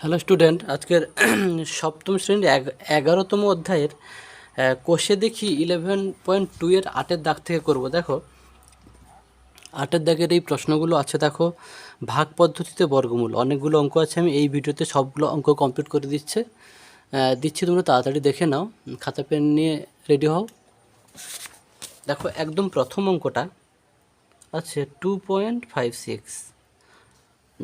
Hello student, আজকের সপ্তম শ্রেণীর 11তম অধ্যায়ের কোষে দেখি 11.2 এর 8-এর দাগ থেকে করব। দেখো 8-এর দাগের এই প্রশ্নগুলো আছে। দেখো, ভাগ পদ্ধতিতে বর্গমূল, অনেকগুলো অঙ্ক আছে। আমি এই ভিডিওতে সবগুলো অঙ্ক কমপ্লিট করে দিচ্ছি, তোমরা তাড়াতাড়ি দেখে নাও, খাতা পেন নিয়ে রেডি হও। দেখো, একদম প্রথম অঙ্কটা আছে 2.56।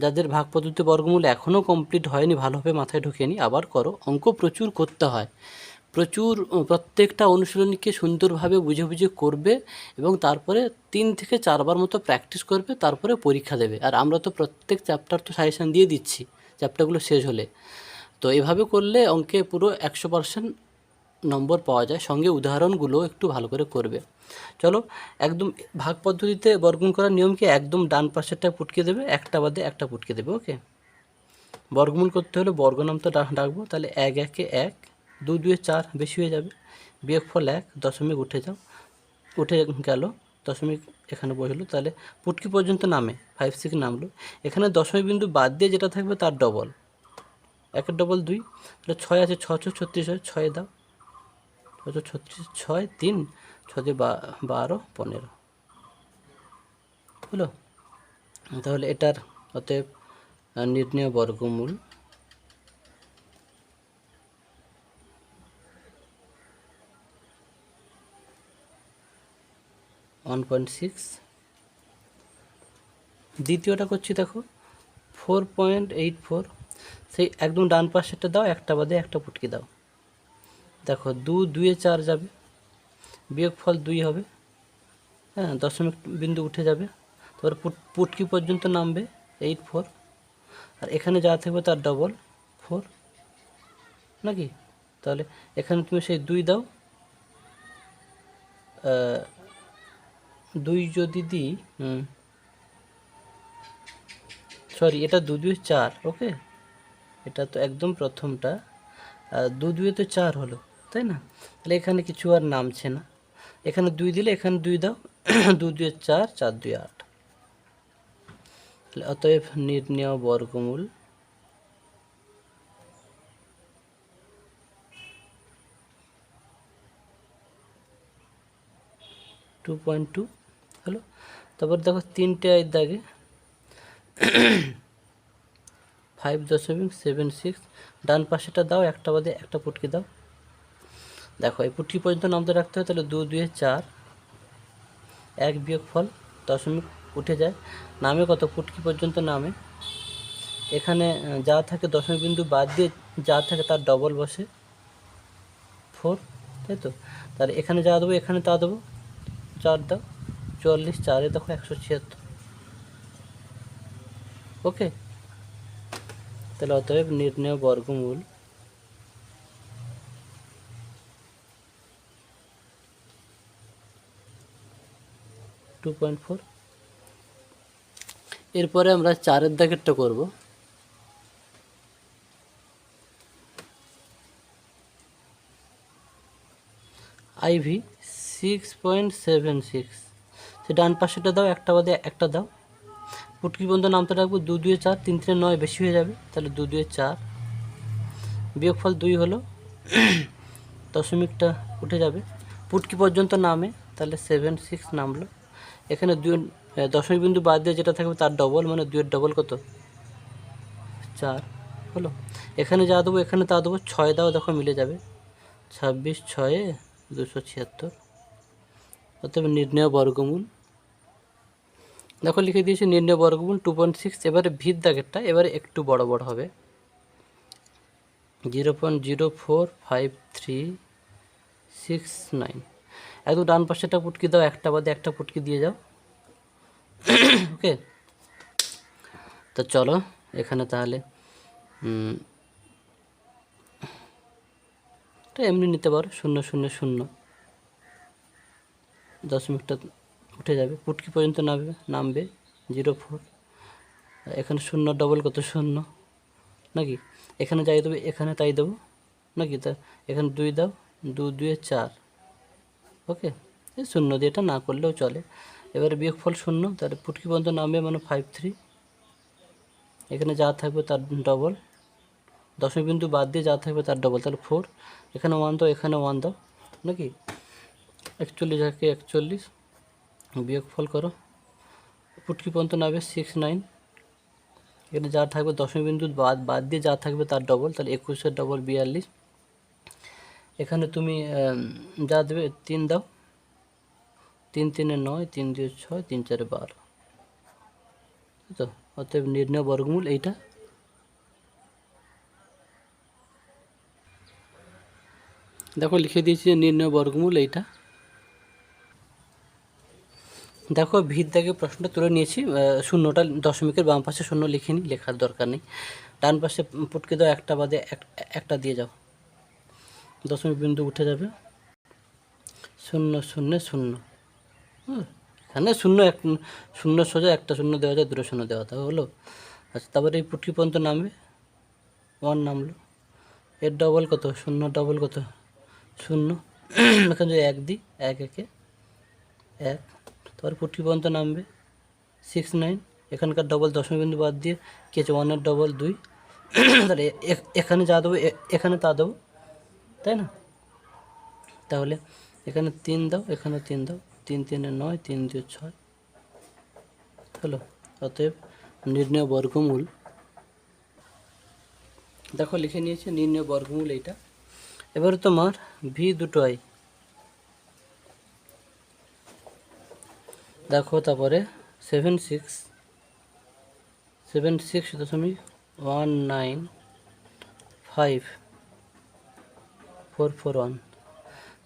যাদের ভাগ পদ্ধতিতে বর্গমূল এখনও কমপ্লিট হয়নি, ভালোভাবে মাথায় ঢুকিয়ে নি, আবার করো। অঙ্ক প্রচুর করতে হয়, প্রত্যেকটা অনুশীলনীকে সুন্দরভাবে বুঝে বুঝে করবে এবং তারপরে 3 থেকে 4 বার মতো প্র্যাকটিস করবে, তারপরে পরীক্ষা দেবে। আর আমরা তো প্রত্যেক চ্যাপ্টার তো সাজেশান দিয়ে দিচ্ছি চ্যাপ্টারগুলো শেষ হলে। তো এভাবে করলে অঙ্কে পুরো 100% নম্বর পাওয়া যায়। সঙ্গে উদাহরণগুলো একটু ভালো করে করবে। চলো, একদম ভাগ পদ্ধতিতে বর্গমূল করার নিয়ম কি, একদম ডান পাশেরটা পুটকে দেবে, একটা বাদে একটা পুটকে দেবে। ওকে, বর্গমূল করতে হলে বর্গনাম তো ডাকবো। তাহলে 1 1 1, 2 2 4 বেশি হয়ে যাবে, বিয়োগফল 1, দশমিক উঠে গেল, দশমিক এখানে বসলো। তাহলে পুটকি পর্যন্ত নামে 5 6 নামলো। এখানে দশমিক বিন্দু বাদ দিয়ে যেটা থাকবে তার ডবল, 1 ডবল 2। তাহলে 6 আছে, 6 6 36 হয়, 6 দাও, 6 36, 6 3, 6 12 15 হলো। তাহলে এটার অতএব নির্ণেয় বর্গমূল 1.6। দ্বিতীয়টা করছি, দেখো 4.84। সেই একদম ডান পাশেরটা দাও, একটা বাদে একটা পুটকি দাও। দেখো 2 2 4 যাবে, বিয়োগফল 2 হবে, হ্যাঁ, দশমিক বিন্দু উঠে যাবে। তারপর পুটকি পর্যন্ত নামবে 8 4, আর এখানে যা থাকবে তার ডবল 4 নাকি। তাহলে এখানে তুমি সেই 2 দাও, 2 যদি দিই, সরি, এটা 2 2 4। ওকে, এটা তো একদম প্রথমটা, 2 2 তো 4 হলো, তাই না? তাহলে এখানে কিছু আর নামছে না। এখানে 2 দিলে এখানে 2 দাও, 2 2 4, 4 2 8। তাহলে অতএব নির্ণেয় বর্গমূল 2.2 হলো। তারপর দেখো 3টে দাগে 5.76, ডান পাশেটা দাও, একটা বাদে একটা পুটকি দাও। দেখো এই পুটকি পর্যন্ত নামতে রাখতে হয়। তাহলে 2 2 4, 1 বিয়োগফল দশমিক উঠে যায়, নামে কত, পুটকি পর্যন্ত নামে। এখানে যা থাকে দশমিক বিন্দু বাদ দিয়ে যা থাকে তার ডবল বসে 4, তাই তো? তাহলে এখানে যা দেবো এখানে তা দেবো, 4 দাও, 44, 4 দেখো 176। ওকে, তাহলে অতএব নির্ণেয় বর্গমূল 2.4। এরপরে আমরা 4-এর দাগেরটা করব। IV 6.76, সে ডান পাশেটা দাও, একটা বাদে একটা দাও, পুটকি পর্যন্ত নামতে রাখবো। 2 2 4, 3 3 9 বেশি হয়ে যাবে। তাহলে 2 2 4, বিয়োগফল 2 হলো, দশমিকটা উঠে যাবে, পুটকি পর্যন্ত নামে। তাহলে 7 6 নামলো। এখানে 2 দশমিক বিন্দু বাদ দিয়ে যেটা থাকবে তার ডবল, মানে 2-এর ডবল কত, 4 হলো। এখানে যা দেবো এখানে তা দেবো, 6 দাও, দেখো মিলে যাবে, 26 6 276। অতএব নির্ণেয় বর্গমূল, দেখো লিখে দিয়েছি নির্ণেয় বর্গমূল 2.6। এবারে ভিত দাগেরটা এবারে একটু বড় বড় হবে, 0.04539। একদম ডান পাশেটা পুটকি দাও, একটা বাদে একটা পুটকি দিয়ে যাও। ওকে, তো চলো এখানে তাহলে তো এমনি নিতে পারো, 0 0 0, দশমিকটা উঠে যাবে, পুটকি পর্যন্ত নামবে 04। এখানে 0 ডবল কত, 0 নাকি। এখানে যাই দেবে এখানে তাই দেবো নাকি। তা এখানে 2 দাও, 2 2 4। ওকে, এই 0 দিয়ে এটা না করলেও চলে। এবারে বিয়োগফল 0, তাহলে পুটকি পর্যন্ত নামবে, মানে 5 3। এখানে যা থাকবে তার ডবল, দশমিক বিন্দু বাদ দিয়ে যা থাকবে তার ডবল, তাহলে 4, এখানে 1 দাও, এখানে 1 দাও নাকি, 41 একে 41, বিয়োগফল করো, পুটকি পর্যন্ত নামবে 6 9, এখানে যা থাকবে দশমিক বিন্দু বাদ দিয়ে যা থাকবে তার ডবল, তাহলে 21 ডবল 42, এখানে তুমি যা দেবে 3 দাও, 3 3 9, 3 2 6, 3 4 12, তো অতএব নির্ণয় বর্গমূল এইটা। দেখো লিখে দিয়েছি যে নির্ণয় বর্গমূল এইটা। দেখো ভিত দাগে প্রশ্নটা তুলে নিয়েছি, শূন্যটা দশমিকের বাম পাশে শূন্য লিখিনি, লেখার দরকার নেই, ডান পাশে পুটকে দাও, একটা বাদে একটা দিয়ে যাও, দশমিক বিন্দু উঠে যাবে, 0 0 0, এখানে শূন্য সোজা একটা শূন্য দেওয়া যায়, দুটো শূন্য দেওয়া যায়, হলো। আচ্ছা, তারপরে এই পুটকি পর্যন্ত নামবে, 1 নামলো, এর ডবল কত, 0 ডবল কত 0, এখানে যদি 1 দিই, 1 একে 1, তারপর পুটকি পর্যন্ত নামবে 6 9, এখানকার ডবল দশমিক বিন্দু বাদ দিয়ে কি আছে, 1 এর ডবল 2, তাহলে এখানে যা দেবো এখানে তা দেবো, তাই না, তাহলে এখানে 3 দাও, এখানে 3 দাও, 3 3 9, 3 2 6, হলো। অতএব নির্ণয় বর্গমূল, দেখো লিখে নিয়েছি নির্ণয় বর্গমূল এইটা। এবারে তোমার ভি দুটো আই, দেখো তারপরে 76.195.441,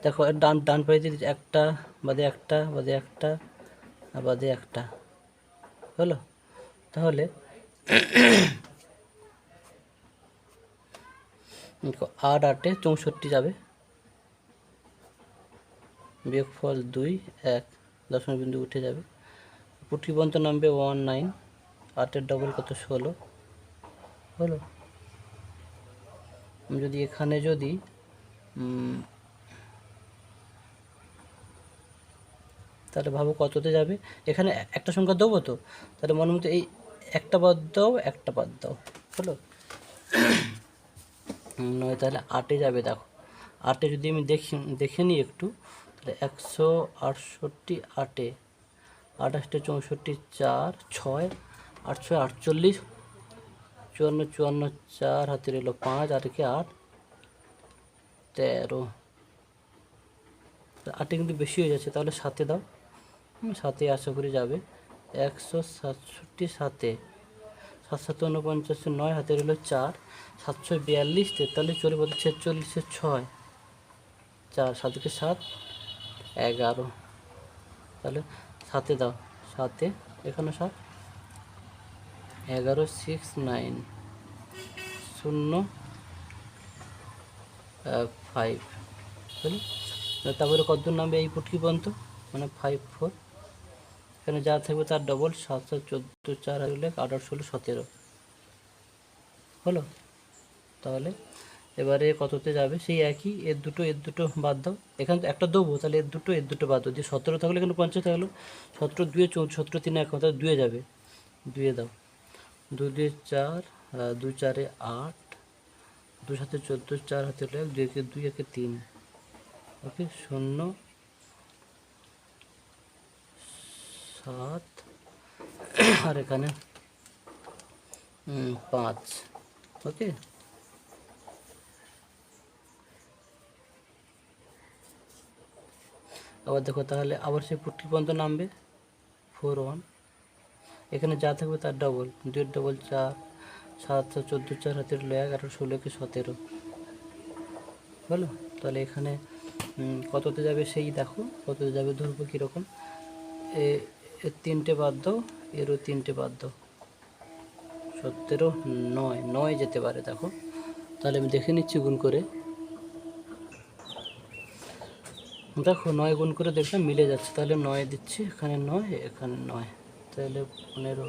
দেখো এর ডান পাশে দিয়ে একটা বাদে একটা বাদে একটা বাদে একটা, হলো। তাহলে 8 8 64 যাবে, বিয়োগফল 2 1, দশমিক বিন্দু উঠে যাবে, পুটকি পর্যন্ত নামবে 1 9, 8 ডবল কত 16, হলো। যদি এখানে যদি তাহলে ভাবো কততে যাবে, এখানে একটা সংখ্যা দেবো তো, তাহলে মনের মতো এই একটা বাদ দাও, একটা বাদ দাও, হলো। নয়, তাহলে 8-এ যাবে, দেখো 8-এ যদি আমি দেখে নিই একটু, তাহলে 168 8-এ, 28 64 4 6, 8 6 48, 54 54, 4 হাতে রইল 5, আর কি 8 13, 8-এ কিন্তু বেশি হয়ে যাচ্ছে, তাহলে 7-এ দাও, 7-এ আশা করি যাবে, 167 7-এ, 7 7 49, 9 হাতে রইল 4, 742 43 চলে 46 6, 4 7 কে 7 11, তাহলে 7-এ দাও, 7-এ এখানে 7, 11 6 9 0 5, বুঝলি। তারপরে কতদূর নামবে এই পুটকি পর্যন্ত, মানে 5 4, এখানে যা থাকবে তার ডবল, 7 7 14 4 হলে 18 16 17, হলো। তাহলে এবারে কততে যাবে, সেই একই, এর দুটো বাদ দাও, এখানে তো একটা দেবো, তাহলে এর দুটো বাদ দাও, দিয়ে 17 থাকলে এখানে 50 থাকলো, 17 2 14, 17 3 1, তাহলে 2-এ যাবে, 2-এ দাও, 2 2 4, 2 4 8, 2 7 14, 4 হাতে 1, 2 একে 2 1 3, ওকে 0 7, আর এখানে 5, ওকে। আবার দেখো, তাহলে আবার সেই পুটকি পর্যন্ত নামবে 4 1, এখানে যা থাকবে তার ডবল, 2 ডবল 4, 7 14 4 হাতে 1, 18 16 কে 17, হলো। তাহলে এখানে কততে যাবে সেই দেখো, কততে যাবে ধরবো কীরকম, এর 3টে বাদ দাও, এরও 3টে বাদ দাও, 17 9 9 যেতে পারে, দেখো। তাহলে আমি দেখে নিচ্ছি গুণ করে, দেখো 9 গুণ করে দেখলাম মিলে যাচ্ছে, তাহলে 9 দিচ্ছি, এখানে 9 এখানে 9, তাহলে 15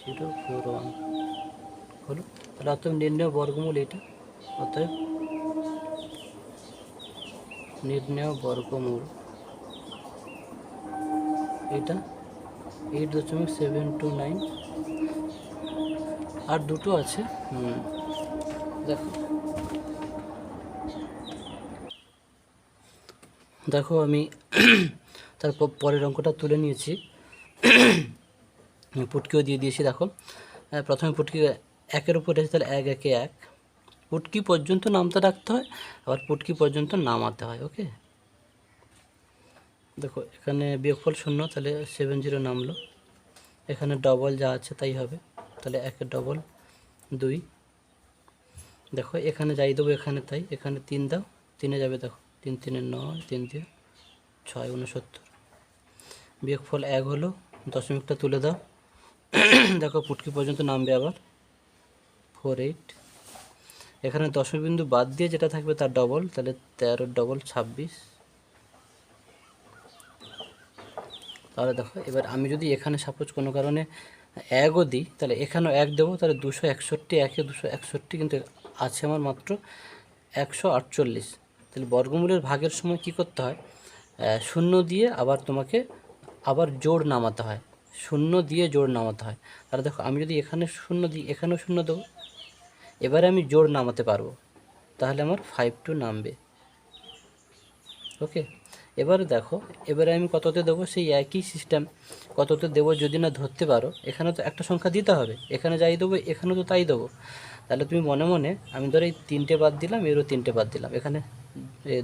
0 4 1, হলো। তাহলে অতএব নির্ণয় বর্গমূল এটা, অতএব নির্ণয় বর্গমূল এটা 8.729, আর দুটো আছে, দেখো দেখো আমি তারপর পরের অঙ্কটা তুলে নিয়েছি, পুটকিও দিয়ে দিয়েছি। দেখো প্রথমে পুটকি একের উপর এসে তাহলে এক একে এক, পুটকি পর্যন্ত নামতে রাখতে হয়, আবার পুটকি পর্যন্ত নামাতে হয়। ওকে, দেখো এখানে বিয়োগফল 0, তাহলে 70 নামলো। এখানে ডবল যা আছে তাই হবে, তাহলে একের ডবল 2। দেখো এখানে যাই দেবো, এখানে তাই, এখানে 3 দাও, 3-এ যাবে। দেখো 3 3-এ 9, 3 দিয়ে 6, 69। বিয়োগফল 1 হলো, দশমিকটা তুলে দাও। দেখো পুটকি পর্যন্ত নামবে আবার 4 8। এখানে দশমিক বিন্দু বাদ দিয়ে যেটা থাকবে তার ডবল, তাহলে 13 ডবল 26। তাহলে দেখো এবার আমি যদি এখানে সাপোজ কোনো কারণে 1ও দিই, তাহলে এখানেও 1 দেবো, তাহলে 261, একে 261, কিন্তু আছে আমার মাত্র 148। তাহলে বর্গমূলের ভাগের সময় কি করতে হয়, 0 দিয়ে আবার তোমাকে আবার জোড় নামাতে হয়, 0 দিয়ে জোড় নামাতে হয়। তাহলে দেখো আমি যদি এখানে 0 দিই, এখানেও 0 দেবো, এবারে আমি জোড় নামাতে পারবো, তাহলে আমার 5 নামবে। ওকে, এবারে দেখো এবারে আমি কততে দেবো, সেই একই সিস্টেম, কততে দেবো যদি না ধরতে পারো, এখানে তো একটা সংখ্যা দিতে হবে, এখানে যাই দেবো এখানেও তো তাই দেবো। তাহলে তুমি মনে মনে, আমি ধরো এই 3টে বাদ দিলাম, এরও 3টে বাদ দিলাম, এখানে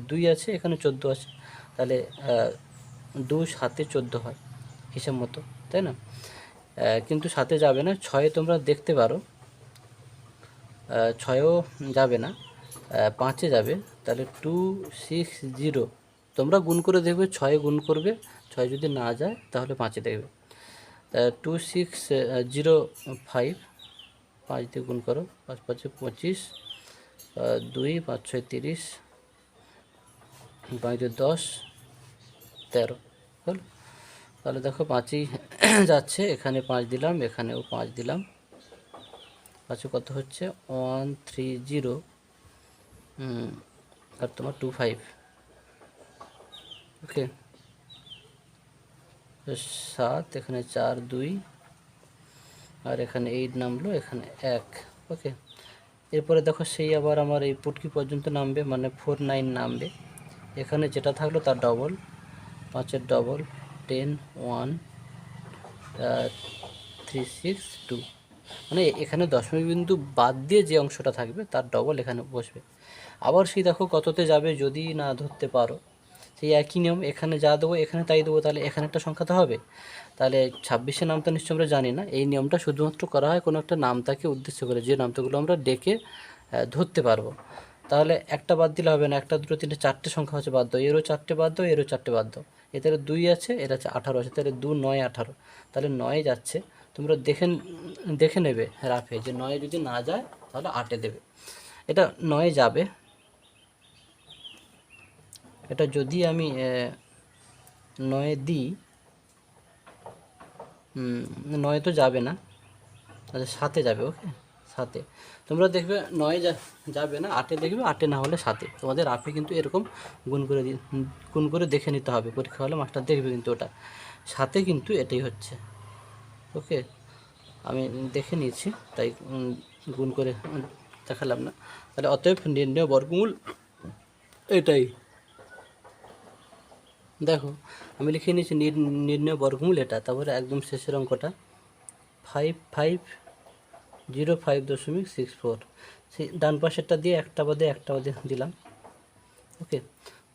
2 আছে, এখানে 14 আছে, তাহলে 2 7 14 হয় হিসাব মতো, তাই না? কিন্তু 7-এ যাবে না, 6-এ তোমরা দেখতে পারো, 6-এও যাবে না, 5-এ যাবে। তাহলে 260, তোমরা গুণ করে দেখবে, 6-এ গুণ করবে, 6 যদি না যায় তাহলে 5-এ দেখবে। 2605, 5 দিয়ে গুণ করো, 5 5 25, 2 5 6 30, 5 10 13 হলো। তাহলে দেখো 5ই যাচ্ছে, এখানে 5 দিলাম, এখানেও 5 দিলাম, 5 কত হচ্ছে 130, আর তোমার 25। ওকে, 7, এখানে 4 2, আর এখানে 8 নামলো, এখানে 1। ওকে, এরপরে দেখো সেই আবার আমার এই পুটকি পর্যন্ত নামবে, মানে 49 নামবে। এখানে যেটা থাকলো তার ডবল, 5-এর ডবল 10 1 3 6 2, মানে এখানে দশমিক বিন্দু বাদ দিয়ে যে অংশটা থাকবে তার ডবল এখানে বসবে। আবার সেই দেখো কততে যাবে যদি না ধরতে পারো, সেই একই নিয়ম, এখানে যা দেবো এখানে তাই দেবো, তাহলে এখানে একটা সংখ্যা তো হবে। তাহলে 26-এর নামটা নিশ্চয়ই আমরা জানি না, এই নিয়মটা শুধুমাত্র করা হয় কোনো একটা নামটাকে উদ্দেশ্য করে, যে নামটাগুলো আমরা ডেকে ধরতে পারবো। তাহলে একটা বাদ দিলে হবে না, 1 2 3 4টে সংখ্যা হচ্ছে বাদ দাও, এরও 4টে বাদ দাও, এরও 4টে বাদ দাও, এতে 2 আছে, এর আছে 18 আছে, তাহলে 2 9 18, তাহলে 9 যাচ্ছে। তোমরা দেখে নেবে রাফে, যে 9 যদি না যায় তাহলে 8-এ দেবে, এটা 9 যাবে। এটা যদি আমি 9 দিই, 9 তো যাবে না, আচ্ছা 7-এ যাবে। ওকে, 7-এ তোমরা দেখবে, 9 যাবে না, 8-এ দেখবে, 8-এ না হলে 7-এ। তোমাদের আপে কিন্তু এরকম গুণ করে দেখে নিতে হবে, পরীক্ষা হলে মাস্টার দেখবে কিন্তু ওটা 7-এ, কিন্তু এটাই হচ্ছে। ওকে, আমি দেখে নিয়েছি, তাই গুণ করে দেখালাম না। তাহলে অতএব নির্ণয় বর্গমূল এটাই। দেখো আমি লিখে নিয়েছি নির্ণয় বর্গমূল এটা, তারপরে একদম শেষের অঙ্কটা 5505.64, সেই ডান পাশেরটা দিয়ে একটা বাদে দিলাম। ওকে,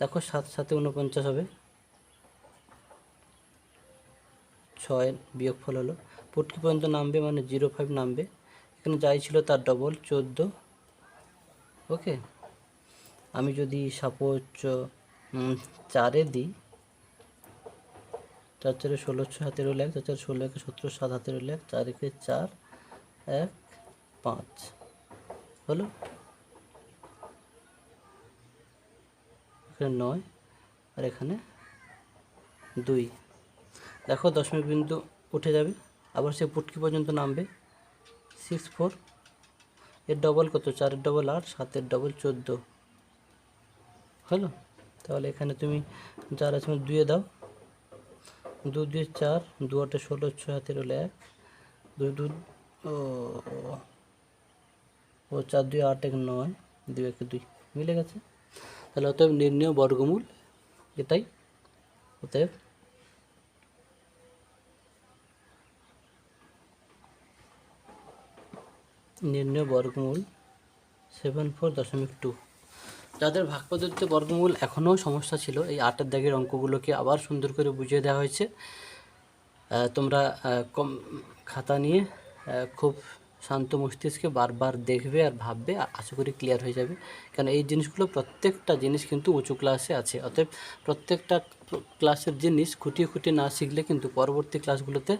দেখো 7 7 49 হবে, 6 বিয়োগফল হলো, পুটকি পর্যন্ত নামবে মানে 05 নামবে, এখানে যাই ছিল তার ডবল 14। ওকে, আমি যদি সাপোজ 4-এ দিই, 4 4 16 6 হাতের হলো 1, 4 4 16 1 17 7 হাতের হলো 1, 4 1 4 1 5 হলো, এখানে 9 আর এখানে 2। দেখো দশমিক বিন্দু উঠে যাবে, আবার সে পুটকি পর্যন্ত নামবে 64, এর ডবল কত, 4-এর ডবল 8, 7-এর ডবল 14 হলো। তাহলে এখানে তুমি যার আছে 2-এ দাও, 2 2 4, 2 8 16, 6 হাতের হলো 1, 2 2 ও ও 4 2 8 1 9 2 1 2 মিলে গেছে। তাহলে অতএব নির্ণেয় বর্গমূল এটাই। অতএব নির্ণেয় বর্গমূল 74.2। যাদের ভাগ পদ্ধতিতে বর্গমূল এখনও সমস্যা ছিল, এই 8-এর দাগের অঙ্কগুলোকে আবার সুন্দর করে বুঝিয়ে দেওয়া হয়েছে। তোমরা কম খাতা নিয়ে খুব শান্ত মস্তিষ্কে বারবার দেখবে আর ভাববে, আশা করি ক্লিয়ার হয়ে যাবে। কারণ এই জিনিসগুলো প্রত্যেকটা জিনিস কিন্তু উঁচু ক্লাসে আছে। অতএব প্রত্যেকটা ক্লাসের জিনিস খুঁটিয়ে খুঁটিয়ে না শিখলে কিন্তু পরবর্তী ক্লাসগুলোতে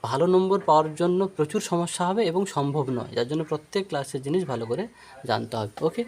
ভালো নম্বর পাওয়ার জন্য প্রচুর সমস্যা হবে এবং সম্ভব নয়। যার জন্য প্রত্যেক ক্লাসের জিনিস ভালো করে জানতে হবে। ওকে।